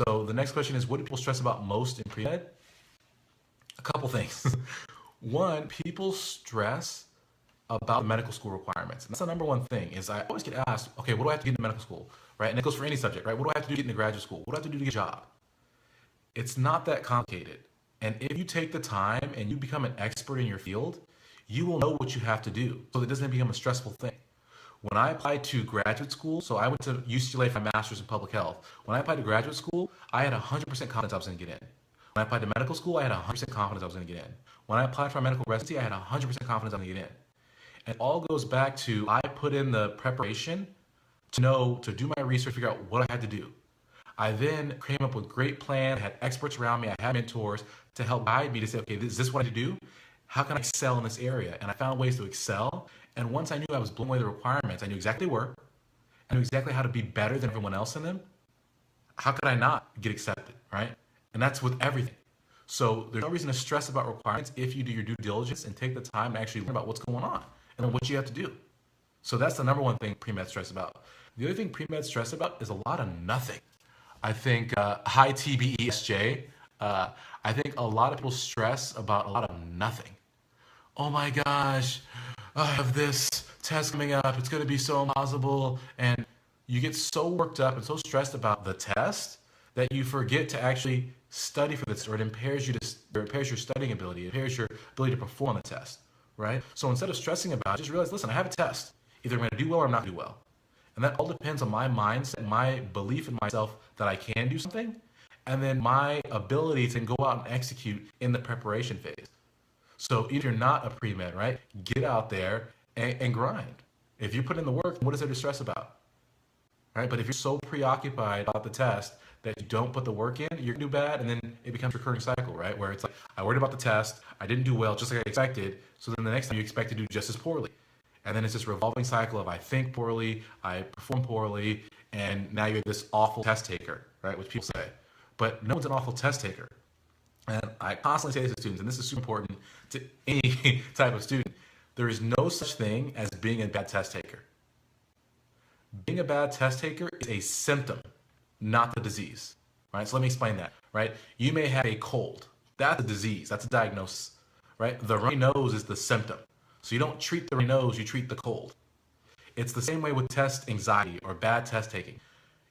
So the next question is, what do people stress about most in pre-med? A couple things. One, people stress about the medical school requirements. And that's the number one thing is I always get asked, okay, what do I have to get into medical school, right? And it goes for any subject, right? What do I have to do to get into graduate school? What do I have to do to get a job? It's not that complicated. And if you take the time and you become an expert in your field, you will know what you have to do. So it doesn't become a stressful thing. When I applied to graduate school, so I went to UCLA for my master's in public health. When I applied to graduate school, I had 100% confidence I was going to get in. When I applied to medical school, I had 100% confidence I was going to get in. When I applied for my medical residency, I had 100% confidence I was going to get in. And it all goes back to I put in the preparation to do my research, figure out what I had to do. I then came up with great plans. I had experts around me. I had mentors to help guide me to say, okay, is this what I need to do? How can I excel in this area? And I found ways to excel. And once I knew I was blowing away the requirements, I knew exactly what they were. I knew exactly how to be better than everyone else in them. How could I not get accepted, right? And that's with everything. So there's no reason to stress about requirements if you do your due diligence and take the time to actually learn about what's going on and then what you have to do. So that's the number one thing pre-med stress about. The other thing pre-med stress about is a lot of nothing. I think hi TBESJ. I think a lot of people stress about a lot of nothing. Oh my gosh, I have this test coming up. It's going to be so impossible. And you get so worked up and so stressed about the test that you forget to actually study for this, or it impairs your studying ability. It impairs your ability to perform on the test, right? So instead of stressing about it, just realize, listen, I have a test. Either I'm going to do well or I'm not going to do well. And that all depends on my mindset, my belief in myself that I can do something, and then my ability to go out and execute in the preparation phase. So if you're not a pre-med, right, get out there and grind. If you put in the work, what is there to stress about, right? But if you're so preoccupied about the test that you don't put the work in, you're gonna do bad, and then it becomes a recurring cycle, right? Where it's like, I worried about the test, I didn't do well just like I expected, so then the next time you expect to do just as poorly. And then it's this revolving cycle of I think poorly, I perform poorly, and now you're this awful test taker, right? Which people say. But no one's an awful test taker. And I constantly say this to students, and this is super important to any type of student. There is no such thing as being a bad test taker. Being a bad test taker is a symptom, not the disease, right? So let me explain that, right? You may have a cold. That's a disease. That's a diagnosis, right? The runny nose is the symptom. So you don't treat the runny nose, you treat the cold. It's the same way with test anxiety or bad test taking.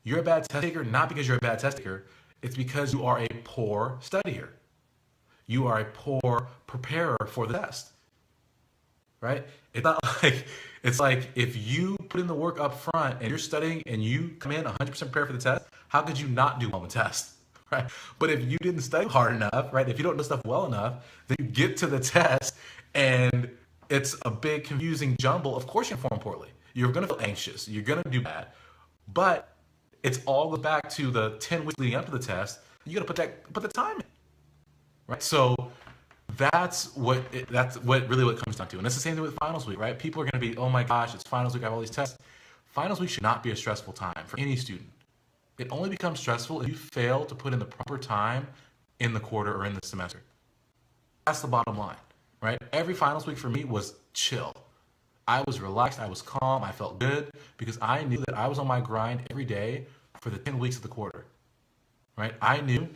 You're a bad test taker not because you're a bad test taker. It's because you are a poor studier. You are a poor preparer for the test, right? It's like if you put in the work up front and you're studying and you come in 100% prepared for the test, how could you not do well on the test, right? But if you didn't study hard enough, right? If you don't know stuff well enough, then you get to the test and it's a big confusing jumble. Of course you're going to perform poorly. You're going to feel anxious. You're going to do bad. But it's all goes back to the 10 weeks leading up to the test. You got to put the time in, right? So that's what really comes down to. And it's the same thing with finals week, right? People are going to be, oh my gosh, it's finals week. I have all these tests. Finals week should not be a stressful time for any student. It only becomes stressful if you fail to put in the proper time in the quarter or in the semester. That's the bottom line, right? Every finals week for me was chill. I was relaxed, I was calm, I felt good because I knew that I was on my grind every day for the 10 weeks of the quarter, right? I knew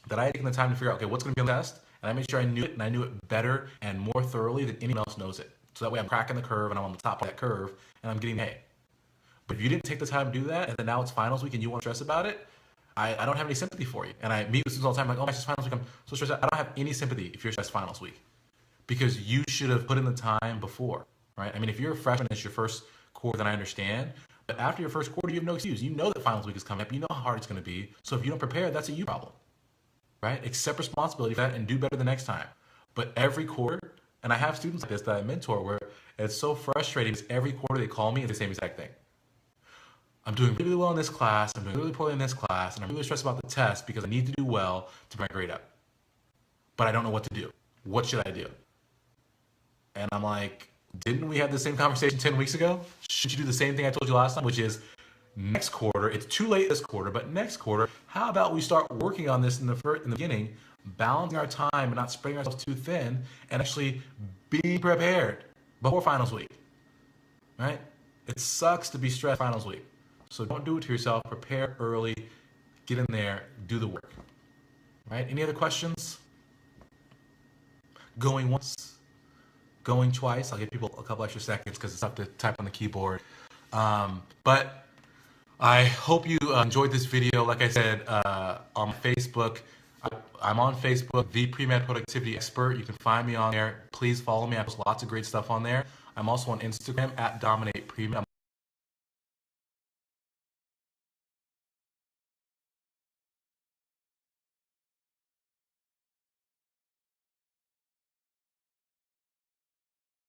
that I had taken the time to figure out, okay, what's going to be on the test, and I made sure I knew it, and I knew it better and more thoroughly than anyone else knows it. So that way I'm cracking the curve and I'm on the top of that curve and I'm getting an A. But if you didn't take the time to do that, and then now it's finals week and you want to stress about it, I don't have any sympathy for you. And I meet with students all the time, like, oh, my finals week, I'm so stressed out. I don't have any sympathy if you're stressed finals week because you should have put in the time before. Right? I mean, if you're a freshman, it's your first quarter, then I understand. But after your first quarter, you have no excuse. You know that finals week is coming up. You know how hard it's going to be. So if you don't prepare, that's a you problem. Right? Accept responsibility for that and do better the next time. But every quarter, and I have students like this that I mentor where it's so frustrating because every quarter they call me and the same exact thing. I'm doing really well in this class. I'm doing really poorly in this class. And I'm really stressed about the test because I need to do well to bring my grade up. But I don't know what to do. What should I do? And I'm like, didn't we have the same conversation 10 weeks ago? Should you do the same thing I told you last time, which is next quarter, it's too late this quarter, but next quarter, how about we start working on this in the beginning, balancing our time and not spreading ourselves too thin, and actually be prepared before finals week, right? It sucks to be stressed finals week. So don't do it to yourself. Prepare early. get in there, do the work. Right? Any other questions? Going once, going twice. I'll give people a couple extra seconds because it's tough to type on the keyboard. But I hope you enjoyed this video. Like I said, on Facebook, I'm on Facebook, the Premed Productivity Expert. You can find me on there. Please follow me. I post lots of great stuff on there. I'm also on Instagram at Dominate Premed.